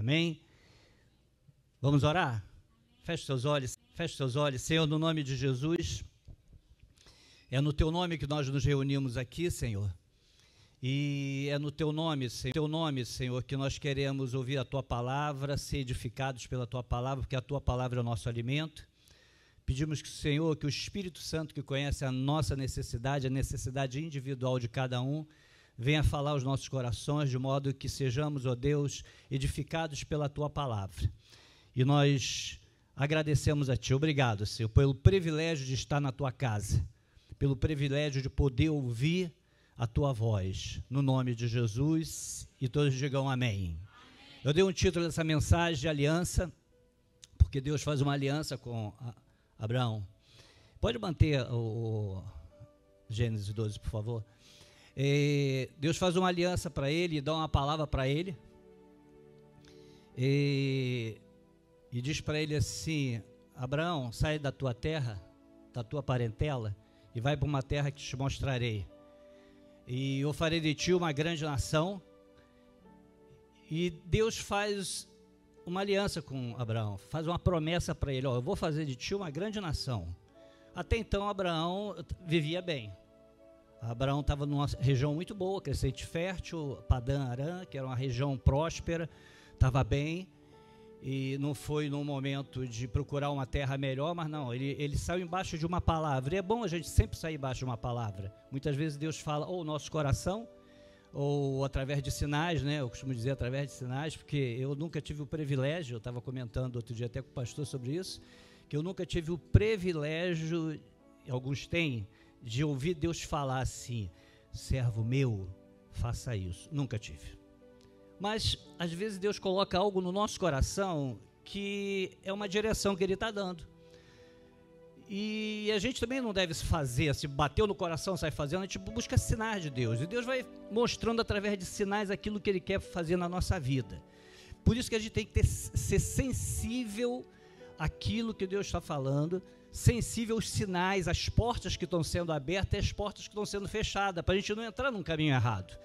Amém? Vamos orar? Feche seus olhos, Senhor, no nome de Jesus. É no Teu nome que nós nos reunimos aqui, Senhor. E é no Teu nome, Senhor, que nós queremos ouvir a Tua palavra, ser edificados pela Tua palavra, porque a Tua palavra é o nosso alimento. Pedimos que, Senhor, que o Espírito Santo, que conhece a nossa necessidade, a necessidade individual de cada um, venha falar aos nossos corações, de modo que sejamos, ó Deus, edificados pela Tua palavra. E nós agradecemos a Ti. Obrigado, Senhor, pelo privilégio de estar na Tua casa, pelo privilégio de poder ouvir a Tua voz, no nome de Jesus, e todos digam amém. Eu dei um título dessa mensagem de aliança, porque Deus faz uma aliança com Abraão. Pode manter o Gênesis 12, por favor. Deus faz uma aliança para ele, dá uma palavra para ele, e diz para ele assim: Abraão, sai da tua terra, da tua parentela, e vai para uma terra que te mostrarei, e eu farei de ti uma grande nação. E Deus faz uma aliança com Abraão, faz uma promessa para ele: ó, eu vou fazer de ti uma grande nação. Até então Abraão vivia bem. Abraão estava numa região muito boa, crescente fértil, Padã Arã, que era uma região próspera, estava bem, e não foi num momento de procurar uma terra melhor, mas não, ele saiu embaixo de uma palavra. E é bom a gente sempre sair embaixo de uma palavra. Muitas vezes Deus fala ou no nosso coração, ou através de sinais, né? Eu costumo dizer através de sinais, porque eu nunca tive o privilégio, eu estava comentando outro dia até com o pastor sobre isso, que eu nunca tive o privilégio, alguns têm, de ouvir Deus falar assim: servo meu, faça isso. Nunca tive. Mas às vezes Deus coloca algo no nosso coração que é uma direção que Ele está dando. E a gente também não deve se fazer, se bateu no coração, sai fazendo. A gente busca sinais de Deus, e Deus vai mostrando através de sinais aquilo que Ele quer fazer na nossa vida. Por isso que a gente tem que ser sensível àquilo que Deus está falando, sensível aos sinais, às portas que estão sendo abertas e às portas que estão sendo fechadas, para a gente não entrar num caminho errado.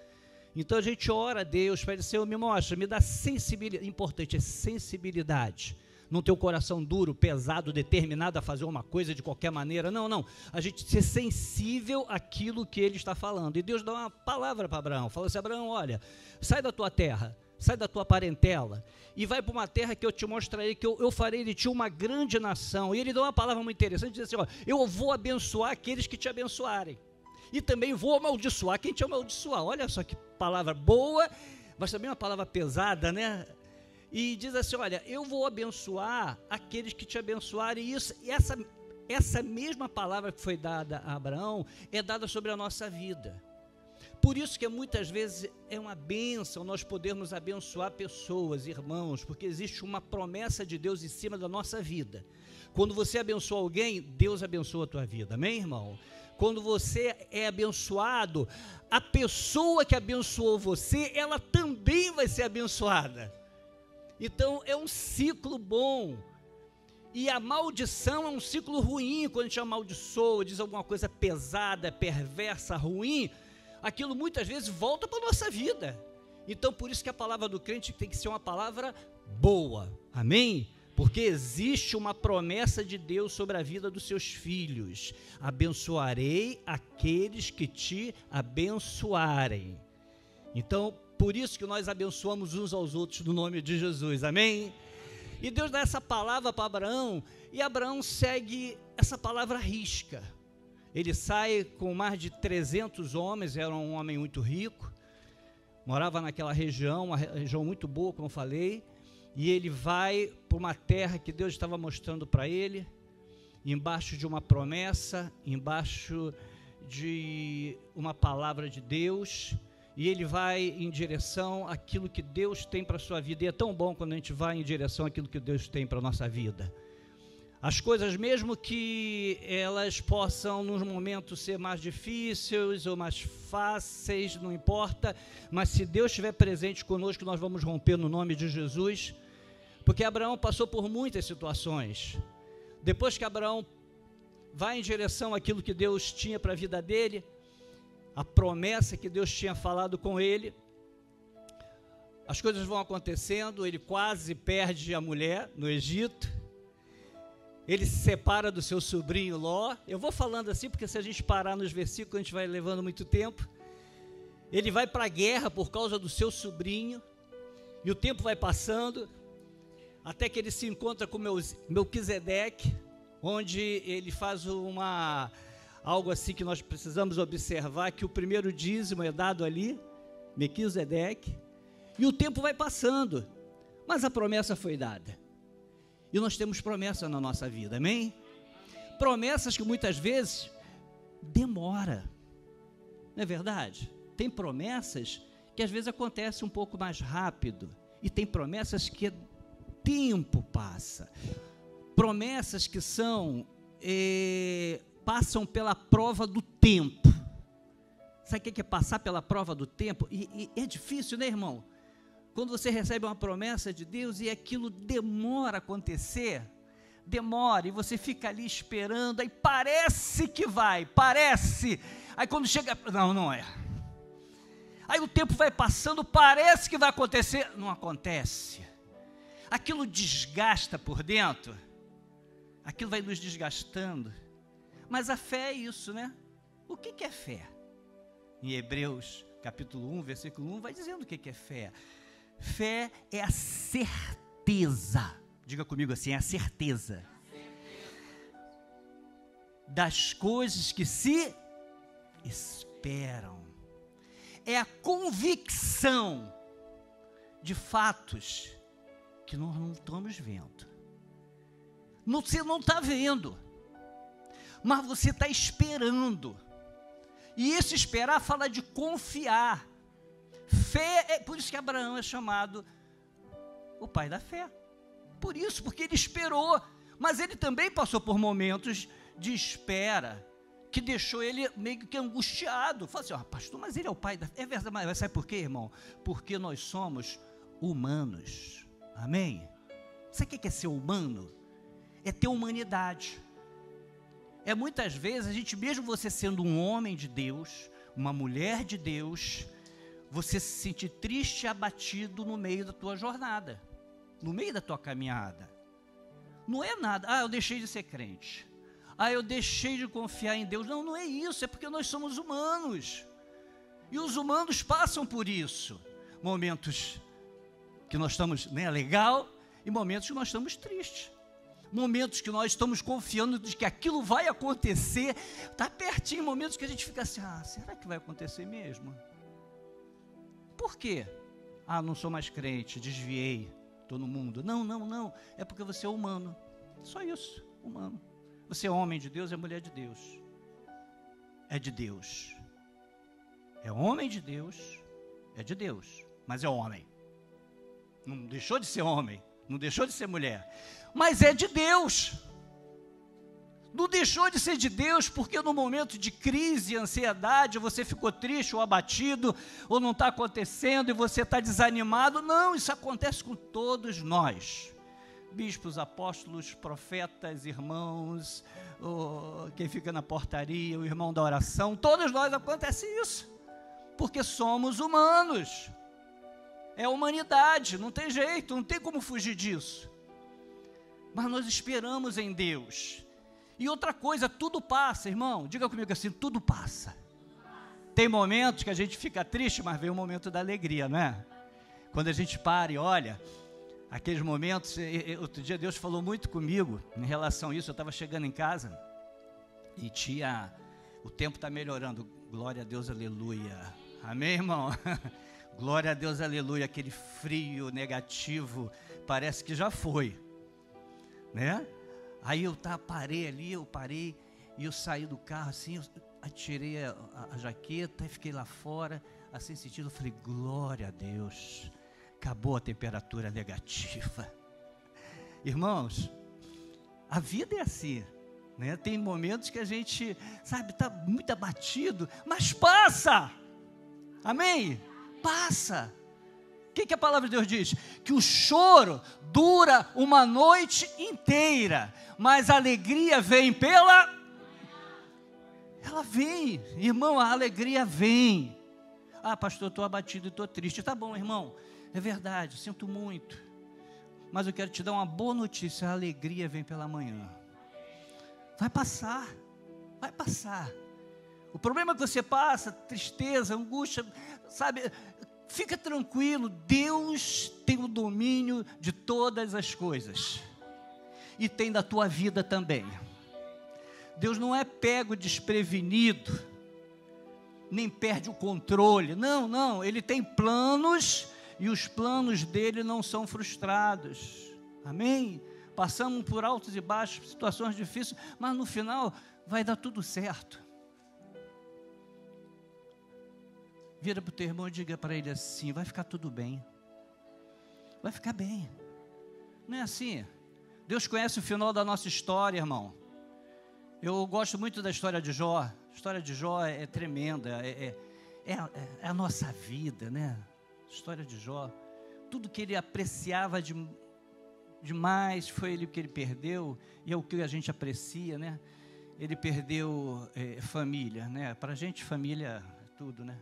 Então a gente ora a Deus para Ele: Senhor, me mostra, me dá sensibilidade. Importante é sensibilidade. Não ter o coração duro, pesado, determinado a fazer uma coisa de qualquer maneira. Não. A gente ser sensível àquilo que Ele está falando. E Deus dá uma palavra para Abraão. Fala assim: Abraão, olha, sai da tua terra, sai da tua parentela e vai para uma terra que eu te mostrarei, que eu farei de ti uma grande nação. E Ele dá uma palavra muito interessante, diz assim: ó, eu vou abençoar aqueles que te abençoarem, e também vou amaldiçoar quem te amaldiçoar. Olha só que palavra boa, mas também uma palavra pesada, né? E diz assim: olha, eu vou abençoar aqueles que te abençoarem. E essa mesma palavra que foi dada a Abraão é dada sobre a nossa vida. Por isso que muitas vezes é uma bênção nós podermos abençoar pessoas, irmãos, porque existe uma promessa de Deus em cima da nossa vida. Quando você abençoa alguém, Deus abençoa a tua vida, amém, irmão? Quando você é abençoado, a pessoa que abençoou você, ela também vai ser abençoada. Então é um ciclo bom. E a maldição é um ciclo ruim. Quando a gente amaldiçoa, diz alguma coisa pesada, perversa, ruim, aquilo muitas vezes volta para a nossa vida. Então por isso que a palavra do crente tem que ser uma palavra boa, amém? Porque existe uma promessa de Deus sobre a vida dos seus filhos: abençoarei aqueles que te abençoarem. Então por isso que nós abençoamos uns aos outros no nome de Jesus, amém? E Deus dá essa palavra para Abraão, e Abraão segue essa palavra à risca. Ele sai com mais de 300 homens, era um homem muito rico, morava naquela região, uma região muito boa, como eu falei, e ele vai para uma terra que Deus estava mostrando para ele, embaixo de uma promessa, embaixo de uma palavra de Deus, e ele vai em direção àquilo que Deus tem para a sua vida. E é tão bom quando a gente vai em direção àquilo que Deus tem para a nossa vida. As coisas, mesmo que elas possam nos momentos ser mais difíceis ou mais fáceis, não importa, mas se Deus estiver presente conosco, nós vamos romper no nome de Jesus, porque Abraão passou por muitas situações. Depois que Abraão vai em direção àquilo que Deus tinha para a vida dele, a promessa que Deus tinha falado com ele, as coisas vão acontecendo, ele quase perde a mulher no Egito, ele se separa do seu sobrinho Ló. Eu vou falando assim, porque se a gente parar nos versículos, a gente vai levando muito tempo. Ele vai para a guerra por causa do seu sobrinho, e o tempo vai passando, até que ele se encontra com Melquisedeque, onde ele faz algo assim que nós precisamos observar, que o primeiro dízimo é dado ali, Melquisedeque, e o tempo vai passando, mas a promessa foi dada. E nós temos promessa na nossa vida, amém? Promessas que muitas vezes demora, não é verdade? Tem promessas que às vezes acontecem um pouco mais rápido, e tem promessas que tempo passa, promessas que passam pela prova do tempo. Sabe o que é passar pela prova do tempo? E é difícil, né, irmão? Quando você recebe uma promessa de Deus e aquilo demora a acontecer, demora, e você fica ali esperando, aí parece que vai, aí quando chega, não é. Aí o tempo vai passando, parece que vai acontecer, não acontece. Aquilo desgasta por dentro, aquilo vai nos desgastando. Mas a fé é isso, né? O que é fé? Em Hebreus, capítulo 1, versículo 1, vai dizendo o que é fé. Fé é a certeza, diga comigo assim, é a certeza das coisas que se esperam. É a convicção de fatos que nós não estamos vendo. Você não está vendo, mas você está esperando. E esse esperar fala de confiar. Fé, é por isso que Abraão é chamado o pai da fé. Por isso, porque ele esperou, mas ele também passou por momentos de espera, que deixou ele meio que angustiado. Falou assim, pastor, mas ele é o pai da fé. É verdade, mas sabe por quê, irmão? Porque nós somos humanos, amém? Sabe o que é ser humano? É ter humanidade. É muitas vezes, a gente, mesmo você sendo um homem de Deus, uma mulher de Deus, você se sentir triste e abatido no meio da tua jornada, no meio da tua caminhada. Não é nada, eu deixei de ser crente, eu deixei de confiar em Deus. Não é isso, é porque nós somos humanos, e os humanos passam por isso, momentos que nós estamos legal, e momentos que nós estamos tristes, momentos que nós estamos confiando de que aquilo vai acontecer, está pertinho, momentos que a gente fica assim, será que vai acontecer mesmo? Por quê? Não sou mais crente, desviei, estou no mundo. Não, é porque você é humano, só isso, humano. Você é homem de Deus, é mulher de Deus, é de Deus, é homem de Deus, é de Deus, mas é homem, não deixou de ser homem, não deixou de ser mulher, mas é de Deus. Não deixou de ser de Deus porque no momento de crise e ansiedade você ficou triste ou abatido, ou não está acontecendo e você está desanimado. Não, isso acontece com todos nós, bispos, apóstolos, profetas, irmãos, quem fica na portaria, o irmão da oração, todos nós acontece isso, porque somos humanos, é a humanidade, não tem jeito, não tem como fugir disso, mas nós esperamos em Deus. E outra coisa, tudo passa, irmão, diga comigo assim, tudo passa. Tem momentos que a gente fica triste, mas vem o momento da alegria, não é? Quando a gente para e olha, aqueles momentos, outro dia Deus falou muito comigo em relação a isso. Eu estava chegando em casa e o tempo está melhorando, glória a Deus, aleluia, amém, irmão? Glória a Deus, aleluia. Aquele frio negativo parece que já foi, né? Aí eu parei e eu saí do carro assim, eu tirei a jaqueta e fiquei lá fora, assim sentindo, eu falei, glória a Deus, acabou a temperatura negativa. Irmãos, a vida é assim, né? Tem momentos que a gente, está muito abatido, mas passa, amém? Passa. O que a palavra de Deus diz? Que o choro dura uma noite inteira, mas a alegria vem ela vem, irmão, a alegria vem. Pastor, estou abatido e estou triste. Tá bom, irmão, É verdade, sinto muito. Mas eu quero te dar uma boa notícia, a alegria vem pela manhã. Vai passar, vai passar. O problema que você passa, tristeza, angústia, sabe, fica tranquilo, Deus tem o domínio de todas as coisas. E tem da tua vida também. Deus não é pego desprevenido, nem perde o controle. Não, não, Ele tem planos e os planos dele não são frustrados. Amém? Passamos por altos e baixos, situações difíceis, mas no final vai dar tudo certo. Vira para o teu irmão e diga para ele assim: vai ficar tudo bem. Vai ficar bem. Não é assim? Deus conhece o final da nossa história, irmão. Eu gosto muito da história de Jó. A história de Jó é tremenda. É a nossa vida, né? A história de Jó. Tudo que ele apreciava demais foi o que ele perdeu. E é o que a gente aprecia, né? Ele perdeu família, né? Para a gente, família é tudo, né?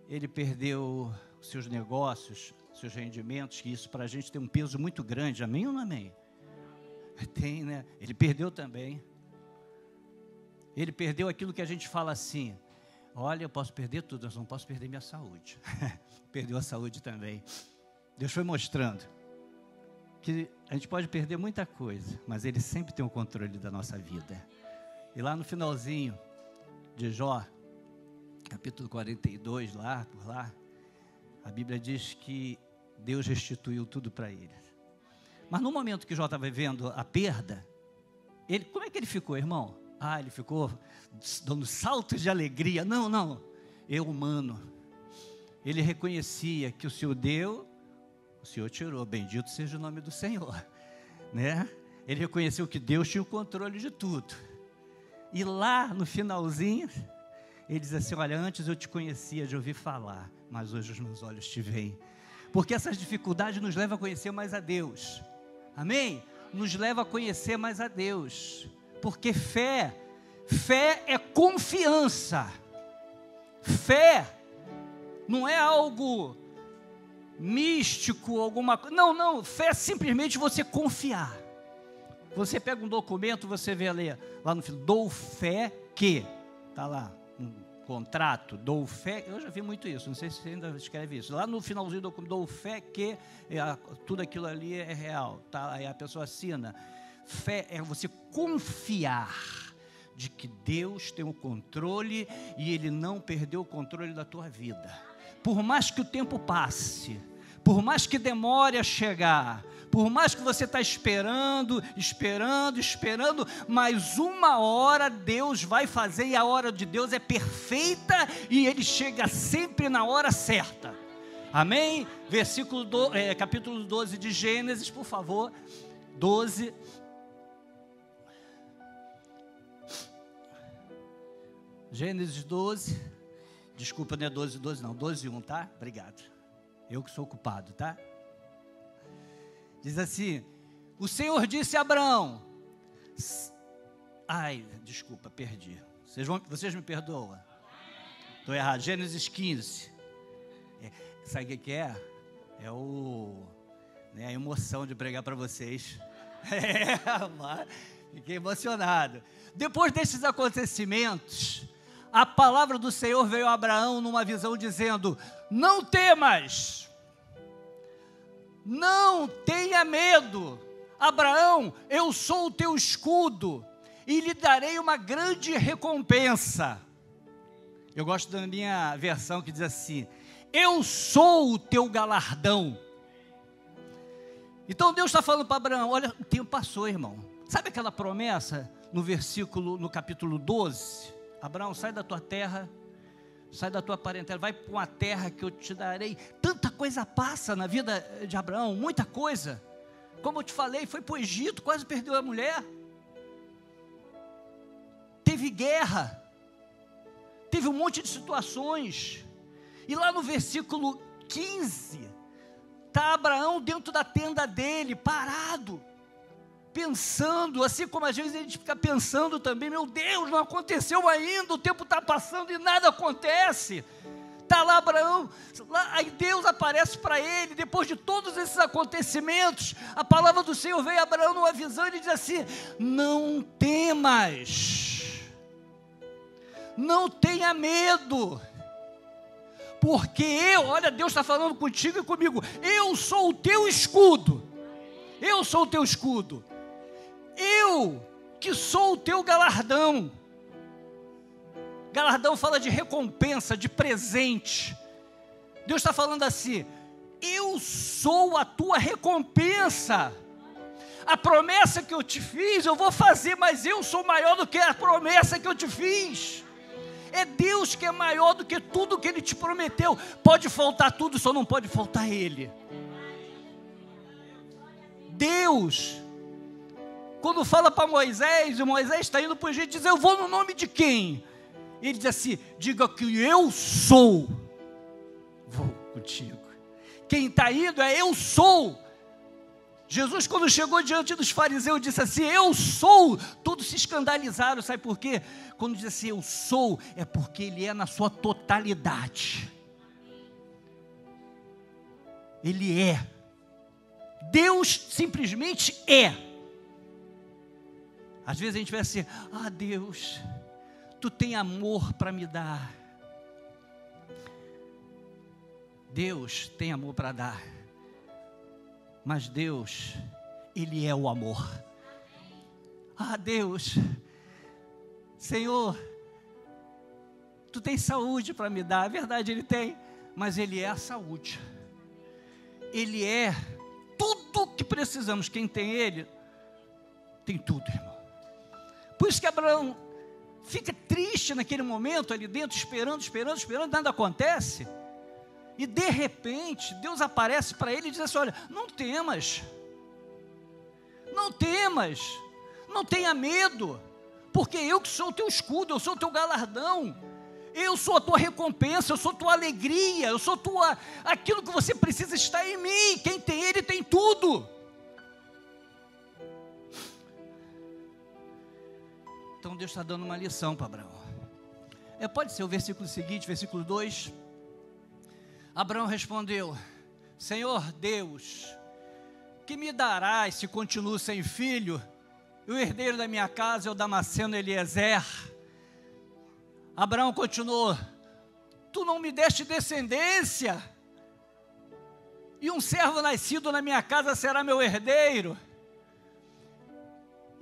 Ele perdeu seus negócios, seus rendimentos, que isso para a gente tem um peso muito grande. Amém ou não amém? Tem, né? Ele perdeu também. Ele perdeu aquilo que a gente fala assim: olha, eu posso perder tudo, mas não posso perder minha saúde. Perdeu a saúde também. Deus foi mostrando que a gente pode perder muita coisa, mas Ele sempre tem o controle da nossa vida. E lá no finalzinho de Jó, capítulo 42, por lá, a Bíblia diz que Deus restituiu tudo para ele. Mas no momento que Jó estava vivendo a perda, como é que ele ficou, irmão? Ele ficou dando saltos de alegria. Não, eu humano. Ele reconhecia que o Senhor deu, o Senhor tirou, bendito seja o nome do Senhor, né? Ele reconheceu que Deus tinha o controle de tudo. E lá no finalzinho, ele diz assim: olha, antes eu te conhecia de ouvir falar, mas hoje os meus olhos te veem. Porque essas dificuldades nos levam a conhecer mais a Deus. Amém? Nos leva a conhecer mais a Deus. Porque fé é confiança. Fé não é algo místico, alguma coisa. Não, fé é simplesmente você confiar. Você pega um documento, você vê ali, lá no final, dou fé que, está lá, um contrato, dou fé, eu já vi muito isso, não sei se você ainda escreve isso, lá no finalzinho do documento, dou fé que tudo aquilo ali é real, tá? Aí a pessoa assina. Fé é você confiar de que Deus tem o controle e Ele não perdeu o controle da tua vida. Por mais que o tempo passe, por mais que demore a chegar, por mais que você está esperando, mas uma hora Deus vai fazer, e a hora de Deus é perfeita e Ele chega sempre na hora certa. Amém? Capítulo 12 de Gênesis, por favor. 12. Gênesis 12. Desculpa, não é 12 não. 12:1, tá? Obrigado. Eu que sou ocupado, tá? Diz assim: o Senhor disse a Abraão... desculpa, perdi. Vocês me perdoam? Estou errado. Gênesis 15. Sabe o que é? É a emoção de pregar para vocês. Fiquei emocionado. Depois desses acontecimentos, a palavra do Senhor veio a Abraão numa visão dizendo: não temas, não tenha medo, Abraão, eu sou o teu escudo e lhe darei uma grande recompensa. Eu gosto da minha versão que diz assim: eu sou o teu galardão. Então Deus está falando para Abraão: olha, o tempo passou, irmão. Sabe aquela promessa no capítulo 12? Abraão, sai da tua terra, sai da tua parentela, vai para uma terra que eu te darei. Tanta coisa passa na vida de Abraão, muita coisa. Como eu te falei, foi para o Egito, quase perdeu a mulher. Teve guerra, teve um monte de situações. E lá no versículo 15, está Abraão dentro da tenda dele, parado, pensando, assim como às vezes a gente fica pensando também: meu Deus, não aconteceu ainda, o tempo está passando e nada acontece. está lá Abraão, aí Deus aparece para ele, depois de todos esses acontecimentos, a palavra do Senhor veio a Abraão numa visão, e ele diz assim: não temas, não tenha medo, porque eu, olha, Deus está falando contigo e comigo, eu sou o teu escudo, eu sou o teu escudo, eu que sou o teu galardão. Galardão fala de recompensa, de presente. Deus está falando assim: eu sou a tua recompensa. A promessa que eu te fiz, eu vou fazer, mas eu sou maior do que a promessa que eu te fiz. É Deus que é maior do que tudo que Ele te prometeu. Pode faltar tudo, só não pode faltar Ele. Deus, quando fala para Moisés, e Moisés está indo para o Egito, diz: eu vou no nome de quem? Ele diz assim: diga que eu sou, vou contigo. Quem está indo é eu sou. Jesus, quando chegou diante dos fariseus, disse assim: eu sou. Todos se escandalizaram, sabe por quê? Quando diz assim, eu sou, é porque Ele é na sua totalidade. Ele é. Deus simplesmente é. Às vezes a gente vai assim: ah, Deus, Tu tem amor para me dar. Deus tem amor para dar. Mas Deus, Ele é o amor. Ah, Deus, Senhor, Tu tens saúde para me dar. É verdade, Ele tem, mas Ele é a saúde. Ele é tudo que precisamos. Quem tem Ele, tem tudo, irmão. Por isso que Abraão fica triste naquele momento ali dentro, esperando, nada acontece. E de repente, Deus aparece para ele e diz assim: olha, não temas, não tenha medo, porque eu que sou o teu escudo, eu sou o teu galardão, eu sou a tua recompensa, eu sou a tua alegria, eu sou aquilo que você precisa está em mim. Quem tem Ele tem tudo. Então Deus está dando uma lição para Abraão. Pode ser o versículo seguinte, versículo 2. Abraão respondeu: Senhor Deus, que me darás se continuo sem filho? E o herdeiro da minha casa é o Damasceno Eliezer. Abraão continuou: Tu não me deste descendência, e um servo nascido na minha casa será meu herdeiro.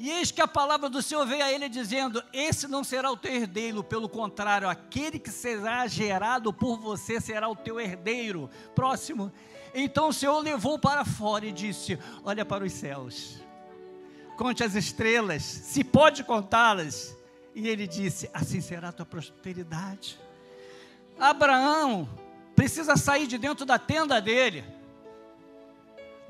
E eis que a palavra do Senhor veio a ele dizendo: esse não será o teu herdeiro, pelo contrário, aquele que será gerado por você será o teu herdeiro. Próximo. Então o Senhor levou para fora e disse: olha para os céus, conte as estrelas, se pode contá-las. E ele disse: assim será a tua prosperidade. Abraão precisa sair de dentro da tenda dele.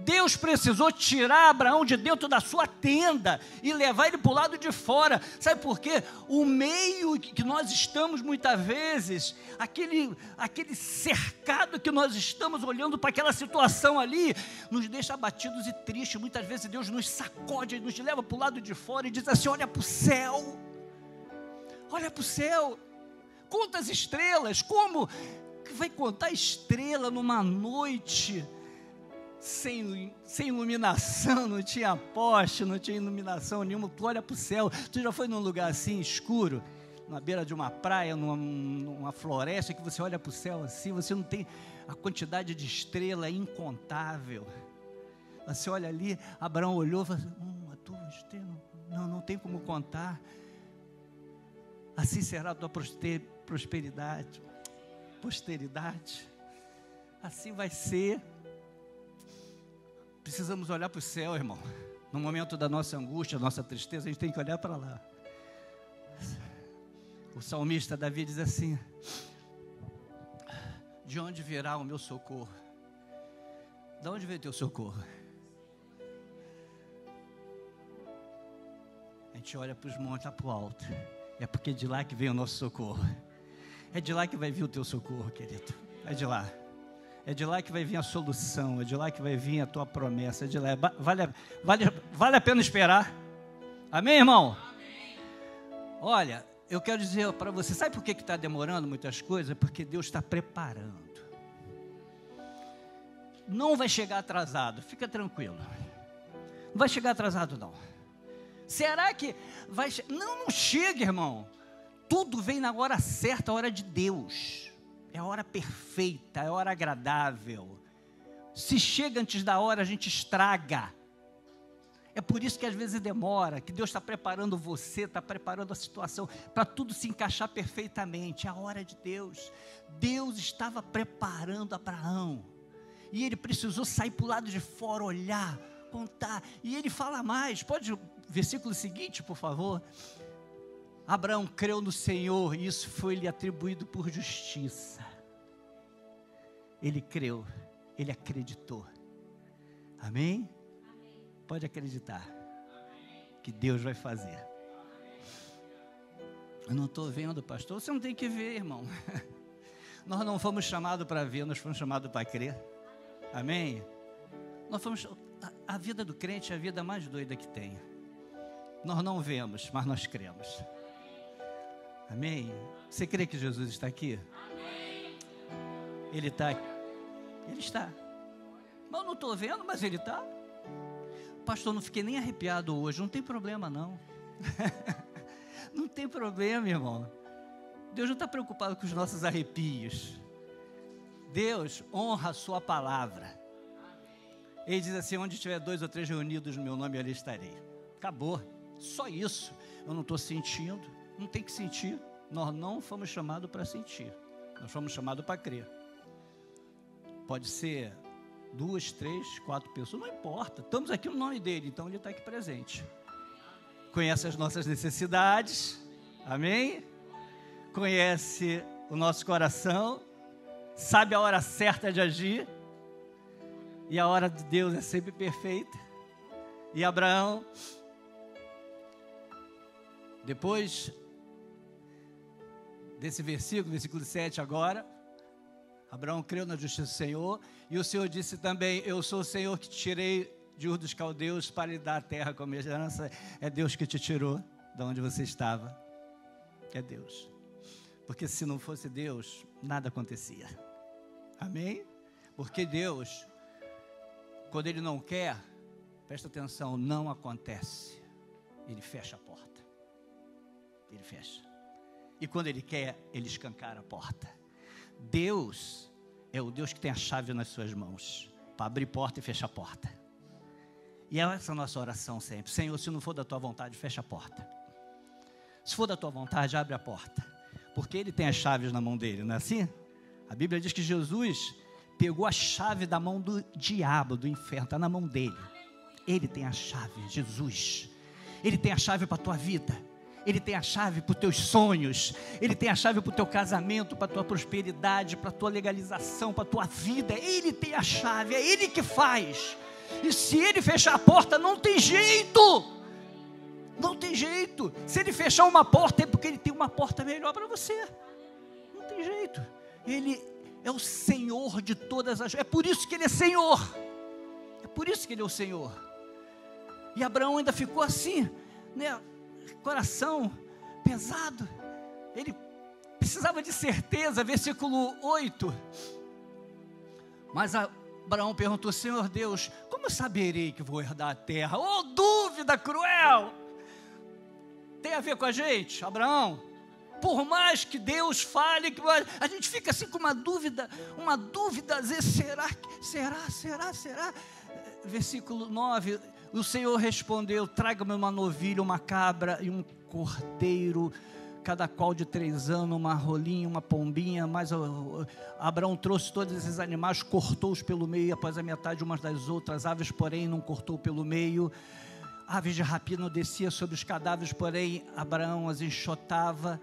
Deus precisou tirar Abraão de dentro da sua tenda e levar ele para o lado de fora. Sabe por quê? O meio que nós estamos muitas vezes, aquele cercado que nós estamos olhando para aquela situação ali, nos deixa abatidos e tristes. Muitas vezes Deus nos sacode, nos leva para o lado de fora e diz assim: olha para o céu, olha para o céu, conta as estrelas. Como que vai contar estrela numa noite sem iluminação? Não tinha poste, não tinha iluminação nenhuma. Tu olha para o céu. Tu já foi num lugar assim escuro, na beira de uma praia, numa floresta, que você olha para o céu assim, você não tem a quantidade de estrela incontável. Você olha ali, Abraão olhou e falou: a tua estrela, não tem como contar. Assim será a tua prosperidade, posteridade. Assim vai ser. Precisamos olhar para o céu, irmão. No momento da nossa angústia, da nossa tristeza, a gente tem que olhar para lá. O salmista Davi diz assim: de onde virá o meu socorro? De onde vem o teu socorro? A gente olha para os montes, lá para o alto. É porque é de lá que vem o nosso socorro. É de lá que vai vir o teu socorro, querido. É de lá. É de lá que vai vir a solução, é de lá que vai vir a tua promessa, é de lá. Vale a pena esperar. Amém, irmão? Amém. Olha, eu quero dizer para você, sabe por que está demorando muitas coisas? Porque Deus está preparando. Não vai chegar atrasado, fica tranquilo. Não vai chegar atrasado, não. Será que vai... Não chega, irmão. Tudo vem na hora certa, a hora de Deus. É a hora perfeita, é a hora agradável. Se chega antes da hora, a gente estraga. É por isso que às vezes demora, que Deus está preparando você, está preparando a situação, para tudo se encaixar perfeitamente. É a hora de Deus. Deus estava preparando Abraão. E ele precisou sair para o lado de fora, olhar, contar. E ele fala mais. Pode o versículo seguinte, por favor? Abraão creu no Senhor e isso foi-lhe atribuído por justiça. Ele creu, ele acreditou. Amém? Pode acreditar que Deus vai fazer. Eu não estou vendo, pastor. Você não tem que ver, irmão. Nós não fomos chamados para ver, nós fomos chamados para crer. Amém? A vida do crente é a vida mais doida que tem. Nós não vemos, mas nós cremos. Amém? Você crê que Jesus está aqui? Amém. Ele está aqui. Ele está. Mas eu não estou vendo, mas Ele está. Pastor, não fiquei nem arrepiado hoje. Não tem problema, não. Não tem problema, irmão. Deus não está preocupado com os nossos arrepios. Deus honra a sua palavra. Ele diz assim, onde tiver 2 ou 3 reunidos no meu nome, ali estarei. Acabou, só isso. Eu não estou sentindo, não tem que sentir. Nós não fomos chamados para sentir, nós fomos chamados para crer. Pode ser 2, 3, 4 pessoas, não importa. Estamos aqui no nome dele, então ele está aqui presente. Conhece as nossas necessidades, amém? Conhece o nosso coração, sabe a hora certa de agir, e a hora de Deus é sempre perfeita. E Abraão, depois desse versículo 7 agora, Abraão creu na justiça do Senhor, e o Senhor disse também, eu sou o Senhor que te tirei de Ur dos Caldeus para lhe dar a terra como herança. É Deus que te tirou de onde você estava, é Deus. Porque se não fosse Deus, nada acontecia. Amém? Porque Deus, quando Ele não quer, presta atenção, não acontece. Ele fecha a porta. Ele fecha. E quando Ele quer, Ele escancara a porta. Deus é o Deus que tem a chave nas suas mãos, para abrir porta e fechar a porta. E essa é a nossa oração sempre. Senhor, se não for da Tua vontade, fecha a porta. Se for da Tua vontade, abre a porta. Porque Ele tem as chaves na mão dele, não é assim? A Bíblia diz que Jesus pegou a chave da mão do diabo, do inferno, está na mão dele. Ele tem a chave, Jesus. Ele tem a chave para a tua vida. Ele tem a chave para os teus sonhos. Ele tem a chave para o teu casamento, para a tua prosperidade, para a tua legalização, para a tua vida. Ele tem a chave, é Ele que faz. E se Ele fechar a porta, não tem jeito. Não tem jeito. Se Ele fechar uma porta, é porque Ele tem uma porta melhor para você. Não tem jeito. Ele é o Senhor de todas as... É por isso que Ele é Senhor. É por isso que Ele é o Senhor. E Abraão ainda ficou assim, né? Coração pesado. Ele precisava de certeza. Versículo 8. Mas Abraão perguntou, Senhor Deus, como eu saberei que vou herdar a terra? Oh, dúvida cruel! Tem a ver com a gente, Abraão? Por mais que Deus fale, a gente fica assim com uma dúvida, às vezes, será? Versículo 9, o Senhor respondeu, traga-me uma novilha, uma cabra e um cordeiro, cada qual de 3 anos, uma rolinha, uma pombinha, mas Abraão trouxe todos esses animais, cortou-os pelo meio, após a metade umas das outras, aves, porém, não cortou pelo meio, aves de rapina descia sobre os cadáveres, porém, Abraão as enxotava.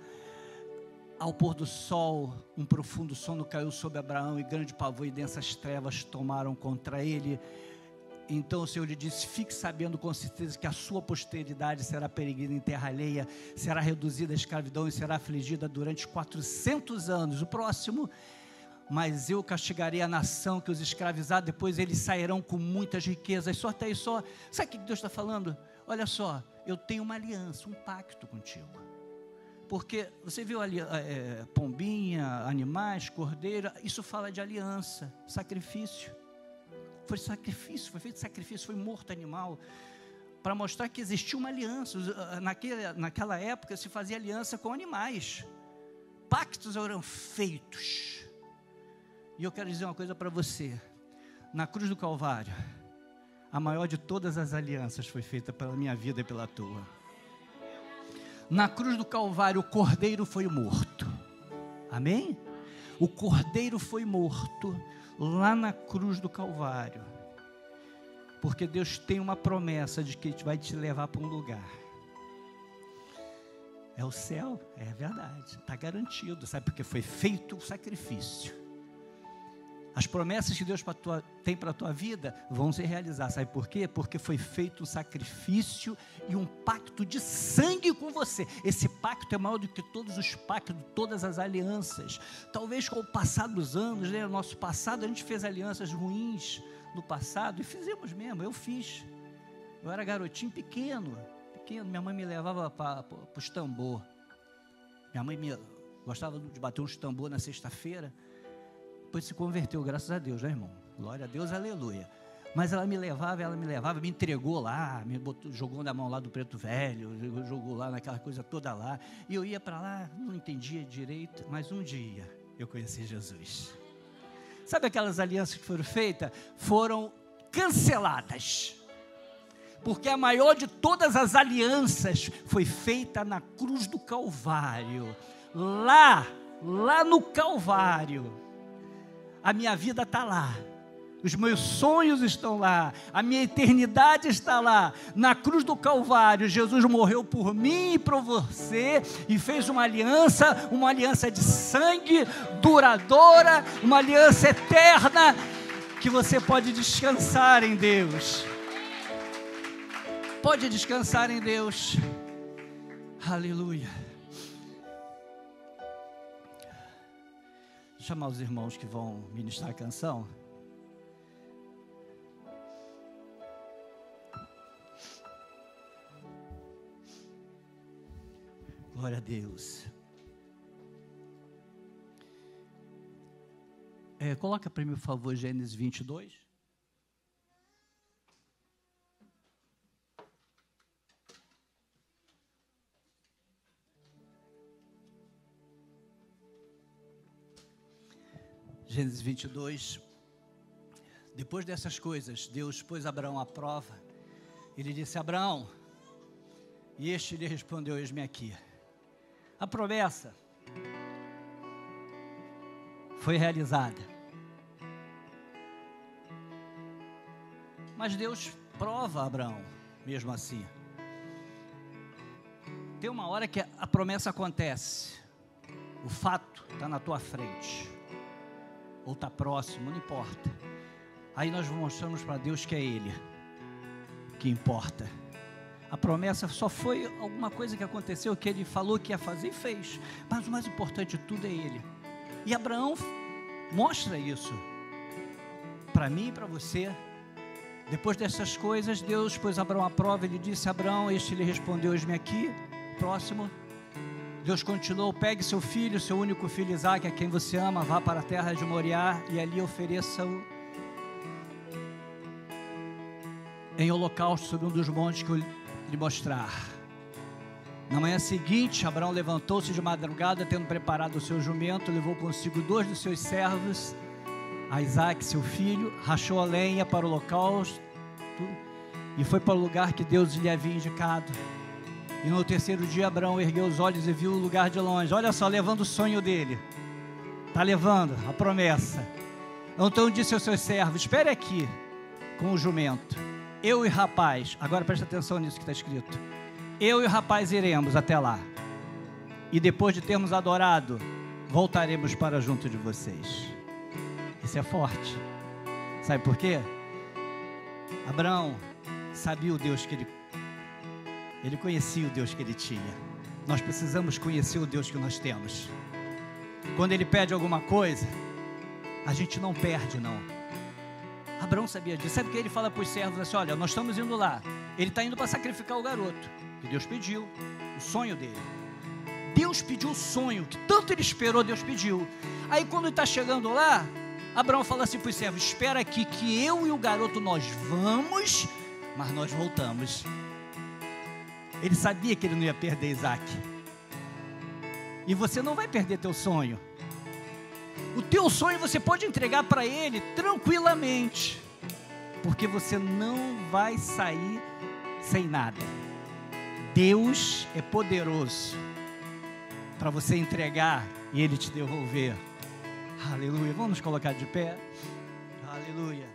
Ao pôr do sol, um profundo sono caiu sobre Abraão, e grande pavor e densas trevas tomaram contra ele. Então o Senhor lhe disse, fique sabendo com certeza que a sua posteridade será peregrina em terra alheia, será reduzida à escravidão e será afligida durante 400 anos. O próximo, mas eu castigarei a nação que os escravizar, depois eles sairão com muitas riquezas. Só até aí, só. Sabe o que Deus está falando? Olha só, eu tenho uma aliança, um pacto contigo. Porque você viu ali pombinha, animais, cordeiro, isso fala de aliança, sacrifício. Foi sacrifício, foi feito sacrifício, foi morto animal, para mostrar que existia uma aliança. Naquela época se fazia aliança com animais, pactos eram feitos. E eu quero dizer uma coisa para você, na cruz do Calvário, a maior de todas as alianças foi feita pela minha vida e pela tua. Na cruz do Calvário, o cordeiro foi morto. Amém? O cordeiro foi morto lá na cruz do Calvário. Porque Deus tem uma promessa de que Ele vai te levar para um lugar. É o céu, é verdade, está garantido, sabe? Porque foi feito o sacrifício. As promessas que Deus tem para a tua vida vão se realizar, sabe por quê? Porque foi feito um sacrifício e um pacto de sangue com você. Esse pacto é maior do que todos os pactos, todas as alianças. Talvez com o passar dos anos, né? No nosso passado a gente fez alianças ruins no passado, e fizemos mesmo, eu fiz. Eu era garotinho pequeno, minha mãe me levava para os tambor. Minha mãe gostava de bater uns tambor na sexta-feira. Depois se converteu, graças a Deus, né, irmão? Glória a Deus, aleluia. Mas ela me levava, me entregou lá, jogou na mão lá do preto velho, jogou lá naquela coisa toda lá. E eu ia para lá, não entendia direito, mas um dia eu conheci Jesus. Sabe aquelas alianças que foram feitas? Foram canceladas. Porque a maior de todas as alianças foi feita na cruz do Calvário. Lá no Calvário. A minha vida está lá, os meus sonhos estão lá, a minha eternidade está lá. Na cruz do Calvário, Jesus morreu por mim e por você, e fez uma aliança de sangue, duradoura, uma aliança eterna, que você pode descansar em Deus. Pode descansar em Deus. Aleluia. Chamar os irmãos que vão ministrar a canção. Glória a Deus. Coloca para mim, por favor, Gênesis 22. Gênesis 22, depois dessas coisas, Deus pôs Abraão à prova. Ele disse: Abraão, e este lhe respondeu: eis-me aqui. A promessa foi realizada, mas Deus prova Abraão, mesmo assim. Tem uma hora que a promessa acontece, o fato está na tua frente, ou está próximo, não importa. Aí nós mostramos para Deus que é Ele que importa. A promessa só foi alguma coisa que aconteceu, que Ele falou que ia fazer e fez. Mas o mais importante de tudo é Ele. E Abraão mostra isso para mim e para você. Depois dessas coisas, Deus pôs Abraão à prova. Ele disse: Abraão, este lhe respondeu: eis-me aqui. Próximo. Deus continuou: pegue seu filho, seu único filho Isaque, a quem você ama, vá para a terra de Moriá e ali ofereça-o em holocausto sobre um dos montes que eu lhe mostrar. Na manhã seguinte, Abraão levantou-se de madrugada, tendo preparado o seu jumento, levou consigo 2 dos seus servos, a Isaque, seu filho, rachou a lenha para o holocausto e foi para o lugar que Deus lhe havia indicado. E no terceiro dia, Abraão ergueu os olhos e viu o lugar de longe. Olha só, levando o sonho dele. Está levando a promessa. Então disse aos seus servos: espere aqui com o jumento. Eu e o rapaz, agora presta atenção nisso que está escrito. Eu e o rapaz iremos até lá. E depois de termos adorado, voltaremos para junto de vocês. Isso é forte. Sabe por quê? Abraão sabia o Deus que ele conhecia o Deus que ele tinha. Nós precisamos conhecer o Deus que nós temos. Quando Ele pede alguma coisa, a gente não perde, não. Abraão sabia disso. Sabe o que ele fala para os servos? Assim: olha, nós estamos indo lá. Ele está indo para sacrificar o garoto que Deus pediu, o sonho dele. Deus pediu o sonho, que tanto ele esperou, Deus pediu. Aí quando ele está chegando lá, Abraão fala assim para os servos: espera aqui que eu e o garoto nós vamos, mas nós voltamos. Ele sabia que ele não ia perder Isaac. E você não vai perder teu sonho. O teu sonho você pode entregar para ele tranquilamente, porque você não vai sair sem nada. Deus é poderoso para você entregar e ele te devolver. Aleluia. Vamos nos colocar de pé. Aleluia.